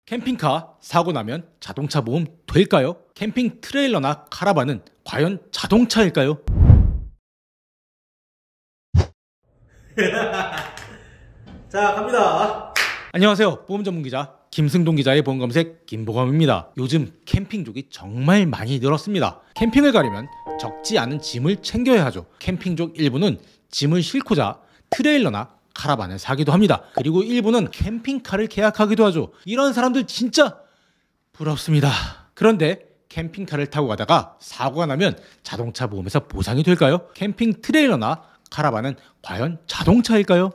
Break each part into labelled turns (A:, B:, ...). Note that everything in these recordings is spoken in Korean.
A: 캠핑카 사고 나면 자동차 보험 될까요? 캠핑 트레일러나 카라반은 과연 자동차일까요?
B: 자, 갑니다.
A: 안녕하세요. 보험 전문 기자 김승동 기자의 보험 검색 김보검입니다. 요즘 캠핑족이 정말 많이 늘었습니다. 캠핑을 가려면 적지 않은 짐을 챙겨야 하죠. 캠핑족 일부는 짐을 싣고자 트레일러나 카라반을 사기도 합니다. 그리고 일부는 캠핑카를 계약하기도 하죠. 이런 사람들 진짜 부럽습니다. 그런데 캠핑카를 타고 가다가 사고가 나면 자동차 보험에서 보상이 될까요? 캠핑 트레일러나 카라반은 과연 자동차일까요?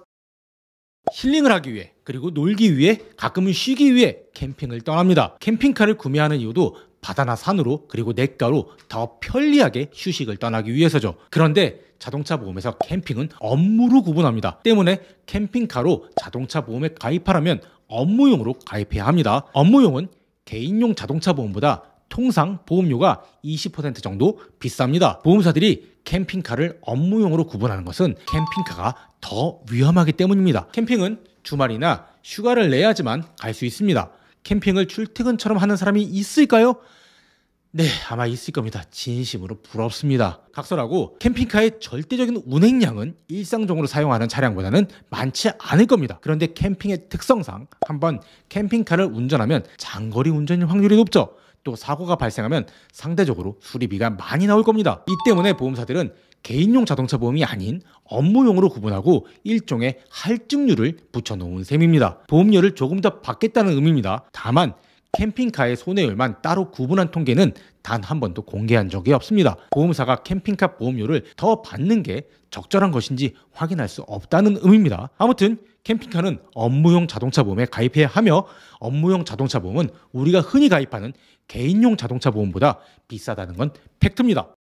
A: 힐링을 하기 위해 그리고 놀기 위해 가끔은 쉬기 위해 캠핑을 떠납니다. 캠핑카를 구매하는 이유도 바다나 산으로 그리고 냇가로 더 편리하게 휴식을 떠나기 위해서죠. 그런데 자동차 보험에서 캠핑은 업무로 구분합니다. 때문에 캠핑카로 자동차 보험에 가입하려면 업무용으로 가입해야 합니다. 업무용은 개인용 자동차 보험보다 통상 보험료가 20% 정도 비쌉니다. 보험사들이 캠핑카를 업무용으로 구분하는 것은 캠핑카가 더 위험하기 때문입니다. 캠핑은 주말이나 휴가를 내야지만 갈 수 있습니다. 캠핑을 출퇴근처럼 하는 사람이 있을까요? 네, 아마 있을 겁니다. 진심으로 부럽습니다. 각설하고 캠핑카의 절대적인 운행량은 일상적으로 사용하는 차량보다는 많지 않을 겁니다. 그런데 캠핑의 특성상 한번 캠핑카를 운전하면 장거리 운전일 확률이 높죠. 또 사고가 발생하면 상대적으로 수리비가 많이 나올 겁니다. 이 때문에 보험사들은 개인용 자동차 보험이 아닌 업무용으로 구분하고 일종의 할증률을 붙여놓은 셈입니다. 보험료를 조금 더 받겠다는 의미입니다. 다만 캠핑카의 손해율만 따로 구분한 통계는 단 한 번도 공개한 적이 없습니다. 보험사가 캠핑카 보험료를 더 받는 게 적절한 것인지 확인할 수 없다는 의미입니다. 아무튼 캠핑카는 업무용 자동차 보험에 가입해야 하며 업무용 자동차 보험은 우리가 흔히 가입하는 개인용 자동차 보험보다 비싸다는 건 팩트입니다.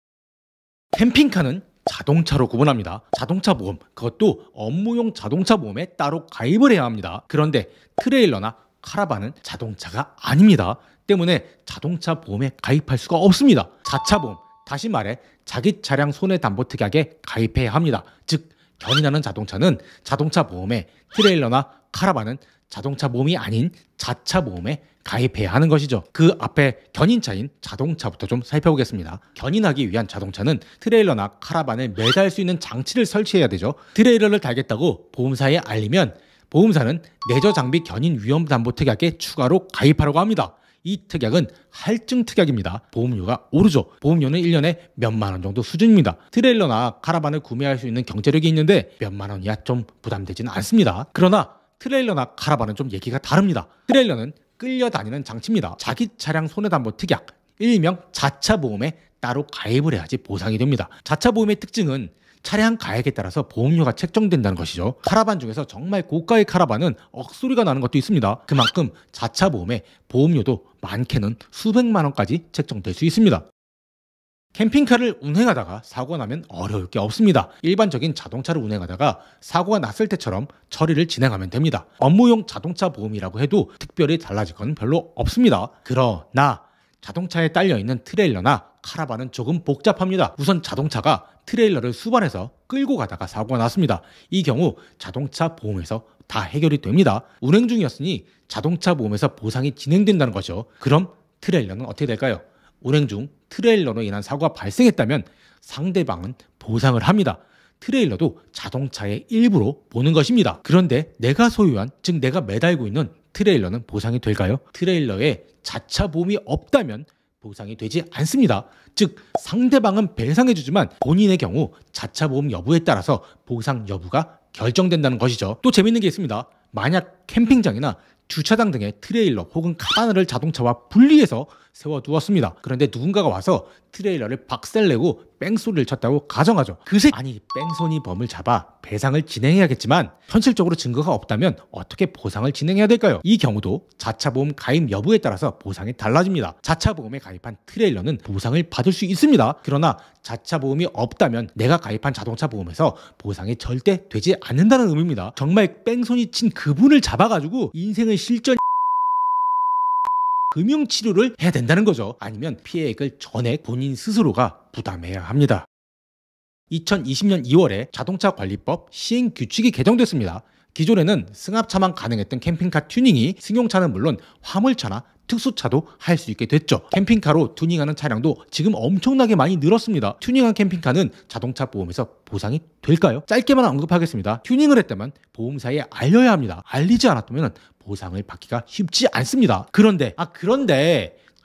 A: 캠핑카는 자동차로 구분합니다. 자동차 보험, 그것도 업무용 자동차 보험에 따로 가입을 해야 합니다. 그런데 트레일러나 카라반은 자동차가 아닙니다. 때문에 자동차 보험에 가입할 수가 없습니다. 자차 보험, 다시 말해 자기 차량 손해담보특약에 가입해야 합니다. 즉 견인하는 자동차는 자동차 보험에, 트레일러나 카라반은 자동차 보험이 아닌 자차 보험에 가입해야 하는 것이죠. 그 앞에 견인차인 자동차부터 좀 살펴보겠습니다. 견인하기 위한 자동차는 트레일러나 카라반을 매달 수 있는 장치를 설치해야 되죠. 트레일러를 달겠다고 보험사에 알리면 보험사는 내저 장비 견인 위험 담보 특약에 추가로 가입하라고 합니다. 이 특약은 할증 특약입니다. 보험료가 오르죠. 보험료는 1년에 몇만 원 정도 수준입니다. 트레일러나 카라반을 구매할 수 있는 경제력이 있는데 몇만 원이야 좀 부담되지는 않습니다. 그러나 트레일러나 카라반은 좀 얘기가 다릅니다. 트레일러는 끌려다니는 장치입니다. 자기 차량 손해담보 특약, 일명 자차 보험에 따로 가입을 해야지 보상이 됩니다. 자차 보험의 특징은 차량 가액에 따라서 보험료가 책정된다는 것이죠. 카라반 중에서 정말 고가의 카라반은 억소리가 나는 것도 있습니다. 그만큼 자차 보험의 보험료도 많게는 수백만 원까지 책정될 수 있습니다. 캠핑카를 운행하다가 사고가 나면 어려울 게 없습니다. 일반적인 자동차를 운행하다가 사고가 났을 때처럼 처리를 진행하면 됩니다. 업무용 자동차 보험이라고 해도 특별히 달라질 건 별로 없습니다. 그러나 자동차에 딸려있는 트레일러나 카라반은 조금 복잡합니다. 우선 자동차가 트레일러를 수반해서 끌고 가다가 사고가 났습니다. 이 경우 자동차 보험에서 다 해결이 됩니다. 운행 중이었으니 자동차 보험에서 보상이 진행된다는 거죠. 그럼 트레일러는 어떻게 될까요? 운행 중 트레일러로 인한 사고가 발생했다면 상대방은 보상을 합니다. 트레일러도 자동차의 일부로 보는 것입니다. 그런데 내가 소유한, 즉 내가 매달고 있는 트레일러는 보상이 될까요? 트레일러에 자차 보험이 없다면 보상이 되지 않습니다. 즉 상대방은 배상해주지만 본인의 경우 자차 보험 여부에 따라서 보상 여부가 결정된다는 것이죠. 또 재밌는 게 있습니다. 만약 캠핑장이나 주차장 등의 트레일러 혹은 카바나를 자동차와 분리해서 세워두었습니다. 그런데 누군가가 와서 트레일러를 박살내고 뺑소리를 쳤다고 가정하죠. 아니 뺑소니 범을 잡아 배상을 진행해야겠지만 현실적으로 증거가 없다면 어떻게 보상을 진행해야 될까요? 이 경우도 자차보험 가입 여부에 따라서 보상이 달라집니다. 자차보험에 가입한 트레일러는 보상을 받을 수 있습니다. 그러나 자차보험이 없다면 내가 가입한 자동차 보험에서 보상이 절대 되지 않는다는 의미입니다. 정말 뺑소니 친 그분을 잡아가지고 인생을 실전 금융치료를 해야 된다는 거죠. 아니면 피해액을 전액 본인 스스로가 부담해야 합니다. 2020년 2월에 자동차 관리법 시행 규칙이 개정됐습니다. 기존에는 승합차만 가능했던 캠핑카 튜닝이 승용차는 물론 화물차나 특수차도 할 수 있게 됐죠. 캠핑카로 튜닝하는 차량도 지금 엄청나게 많이 늘었습니다. 튜닝한 캠핑카는 자동차 보험에서 보상이 될까요? 짧게만 언급하겠습니다. 튜닝을 했다면 보험사에 알려야 합니다. 알리지 않았다면 보상을 받기가 쉽지 않습니다. 그런데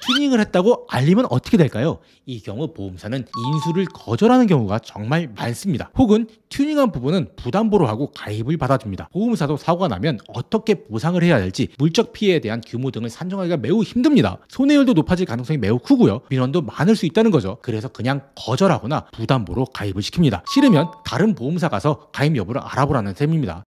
A: 튜닝을 했다고 알리면 어떻게 될까요? 이 경우 보험사는 인수를 거절하는 경우가 정말 많습니다. 혹은 튜닝한 부분은 부담보로 하고 가입을 받아줍니다. 보험사도 사고가 나면 어떻게 보상을 해야 할지 물적 피해에 대한 규모 등을 산정하기가 매우 힘듭니다. 손해율도 높아질 가능성이 매우 크고요. 민원도 많을 수 있다는 거죠. 그래서 그냥 거절하거나 부담보로 가입을 시킵니다. 싫으면 다른 보험사 가서 가입 여부를 알아보라는 셈입니다.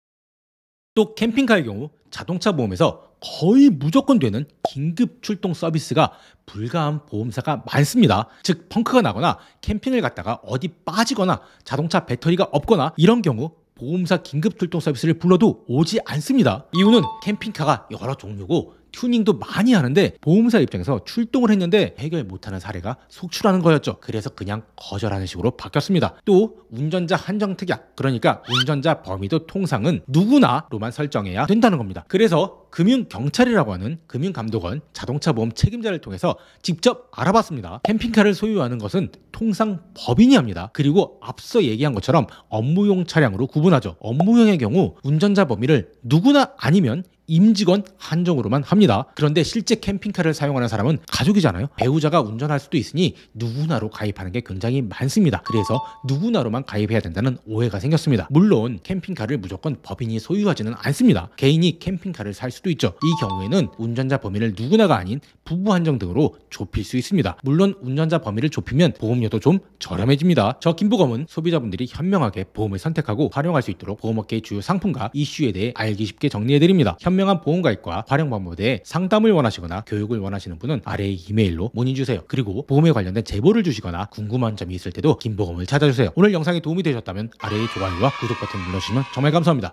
A: 또 캠핑카의 경우 자동차 보험에서 거의 무조건 되는 긴급 출동 서비스가 불가한 보험사가 많습니다. 즉 펑크가 나거나 캠핑을 갔다가 어디 빠지거나 자동차 배터리가 없거나 이런 경우 보험사 긴급 출동 서비스를 불러도 오지 않습니다. 이유는 캠핑카가 여러 종류고 튜닝도 많이 하는데 보험사 입장에서 출동을 했는데 해결 못하는 사례가 속출하는 거였죠. 그래서 그냥 거절하는 식으로 바뀌었습니다. 또 운전자 한정 특약, 그러니까 운전자 범위도 통상은 누구나로만 설정해야 된다는 겁니다. 그래서 금융경찰이라고 하는 금융감독원 자동차 보험 책임자를 통해서 직접 알아봤습니다. 캠핑카를 소유하는 것은 통상 법인이 합니다. 그리고 앞서 얘기한 것처럼 업무용 차량으로 구분하죠. 업무용의 경우 운전자 범위를 누구나 아니면 임직원 한정으로만 합니다. 그런데 실제 캠핑카를 사용하는 사람은 가족이잖아요. 배우자가 운전할 수도 있으니 누구나로 가입하는 게 굉장히 많습니다. 그래서 누구나로만 가입해야 된다는 오해가 생겼습니다. 물론 캠핑카를 무조건 법인이 소유하지는 않습니다. 개인이 캠핑카를 살 수도 있죠. 이 경우에는 운전자 범위를 누구나가 아닌 부부 한정 등으로 좁힐 수 있습니다. 물론 운전자 범위를 좁히면 보험료도 좀 저렴해집니다. 저 김보검은 소비자분들이 현명하게 보험을 선택하고 활용할 수 있도록 보험업계의 주요 상품과 이슈에 대해 알기 쉽게 정리해드립니다. 현명한 보험 가입과 활용 방법에 대해 상담을 원하시거나 교육을 원하시는 분은 아래의 이메일로 문의주세요. 그리고 보험에 관련된 제보를 주시거나 궁금한 점이 있을 때도 김보검을 찾아주세요. 오늘 영상이 도움이 되셨다면 아래의 좋아요와 구독 버튼 눌러주시면 정말 감사합니다.